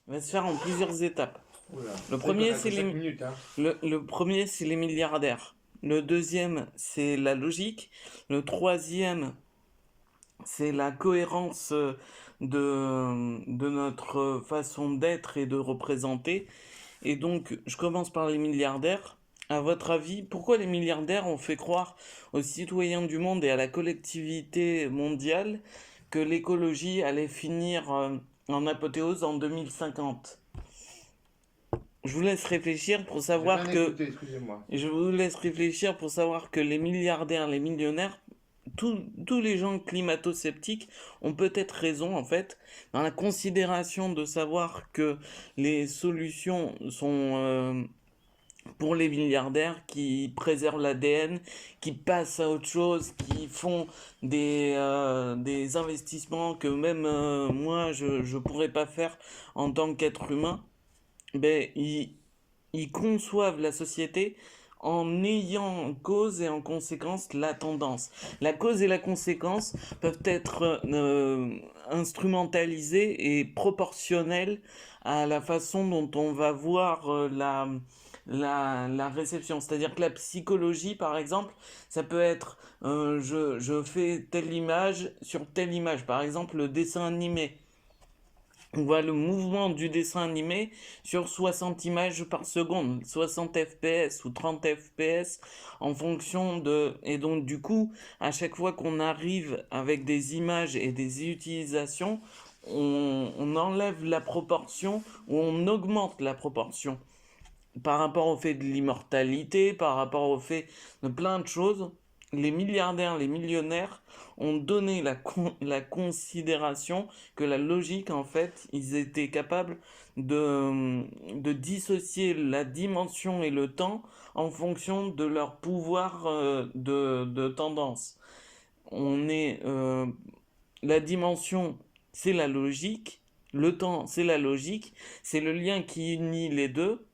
va se faire en plusieurs étapes. Oula. Le C'est qu'on premier, a c'est que 5 les, minutes, hein. le premier, c'est les milliardaires. Le deuxième, c'est la logique. Le troisième, c'est la cohérence de notre façon d'être et de représenter. Et donc, je commence par les milliardaires. À votre avis, pourquoi les milliardaires ont fait croire aux citoyens du monde et à la collectivité mondiale que l'écologie allait finir en apothéose en 2050? Je vous laisse réfléchir pour J'ai rien savoir que écouté, excusez-moi. je vous laisse réfléchir pour savoir que les milliardaires, les millionnaires, tous les gens climato-sceptiques ont peut-être raison en fait dans la considération de savoir que les solutions sont pour les milliardaires qui préservent l'ADN, qui passent à autre chose, qui font des investissements que même moi je pourrais pas faire en tant qu'être humain. Ben, ils conçoivent la société en ayant en cause et en conséquence la tendance. La cause et la conséquence peuvent être instrumentalisées et proportionnelles à la façon dont on va voir la réception. C'est-à-dire que la psychologie, par exemple, ça peut être je fais telle image sur telle image. Par exemple, le dessin animé. On voit le mouvement du dessin animé sur 60 images par seconde, 60 fps ou 30 fps en fonction de... Et donc du coup, à chaque fois qu'on arrive avec des images et des utilisations, on enlève la proportion ou on augmente la proportion par rapport au fait de l'immortalité, par rapport au fait de plein de choses. Les milliardaires, les millionnaires ont donné la considération que la logique, en fait, ils étaient capables de dissocier la dimension et le temps en fonction de leur pouvoir de tendance. On est, la dimension, c'est la logique, le temps, c'est la logique, c'est le lien qui unit les deux,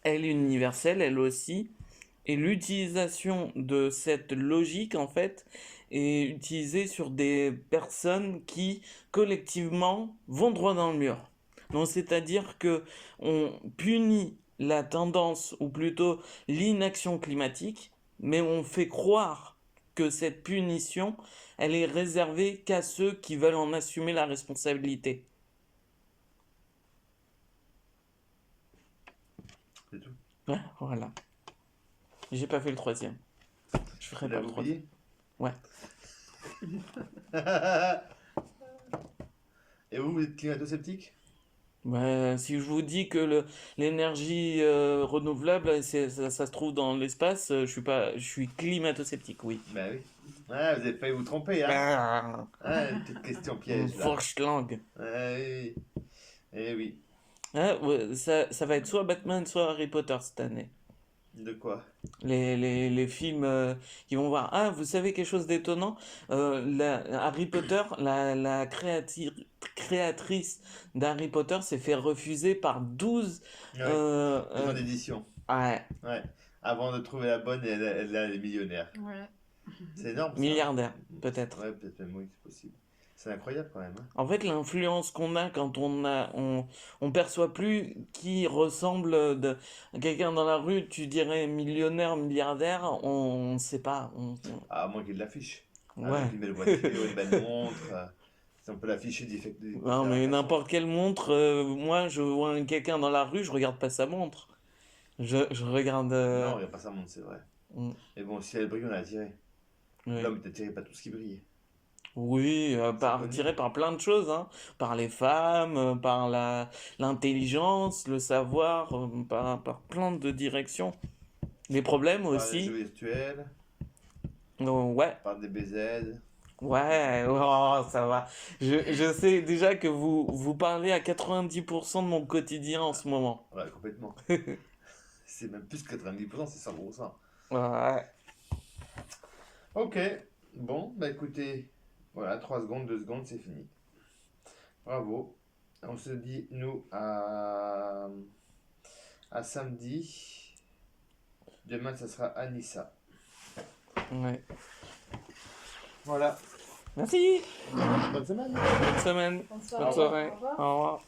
elle est universelle, elle aussi. Et l'utilisation de cette logique, en fait, est utilisée sur des personnes qui, collectivement, vont droit dans le mur. Donc, c'est-à-dire que on punit la tendance, ou plutôt l'inaction climatique, mais on fait croire que cette punition, elle est réservée qu'à ceux qui veulent en assumer la responsabilité. C'est tout. Ouais, voilà. J'ai pas fait le troisième. Je Vous ferai pas l'avez le troisième. oublié? Ouais. Et vous êtes climato-sceptique? Ouais, si je vous dis que l'énergie renouvelable, ça se trouve dans l'espace, je suis climato-sceptique, oui. Bah oui. Ah, vous avez failli vous tromper, hein? Ah, Ah, une petite question une piège, là. fourche langue. Ah, oui, oui. Eh oui. Ah, ouais, ça va être soit Batman, soit Harry Potter cette année. De quoi? Les films qui vont voir. Ah, vous savez quelque chose d'étonnant? Harry Potter, créatrice d'Harry Potter s'est fait refuser par 12 Ouais. euh, Maison euh, d'édition. ouais, Ouais. Avant de trouver la bonne, elle est millionnaire. Ouais. C'est énorme, ça. milliardaires, peut-être. Ouais, peut-être même oui, c'est possible. C'est incroyable quand même, hein. En fait, l'influence qu'on a quand on perçoit plus qui ressemble à quelqu'un dans la rue, tu dirais millionnaire, milliardaire, on sait pas. Ah, à moins qu'il l'affiche. Avec Ouais. une belle voiture, une belle montre. Si on peut l'afficher d'une Non, mais certaine façon. n'importe quelle montre, moi, je vois quelqu'un dans la rue, je regarde pas sa montre. Je regarde. Non, il n'y a pas sa montre, c'est vrai. Mm, Mais bon, si elle brille, on l'a attiré. ouais. L'homme est attiré par tout ce qui brille. Oui, C'est connu. tiré par plein de choses, hein. Par les femmes, par l'intelligence, le savoir, par plein de directions. Les problèmes Par les aussi. jeux virtuels, Oh, ouais, par des BZ. ouais, oh, ça va. Je sais déjà que vous parlez à 90% de mon quotidien en ce moment. Ouais, complètement. C'est même plus que 90%, c'est 100%. Ouais. Ok, bon, bah écoutez, voilà, 3 secondes, 2 secondes, c'est fini. Bravo. On se dit, nous, à samedi. Demain, ça sera Anissa. Ouais. Voilà. Merci. Bonne semaine. Bonne semaine. Bonne Bonne soirée. soirée. Au revoir. Au revoir.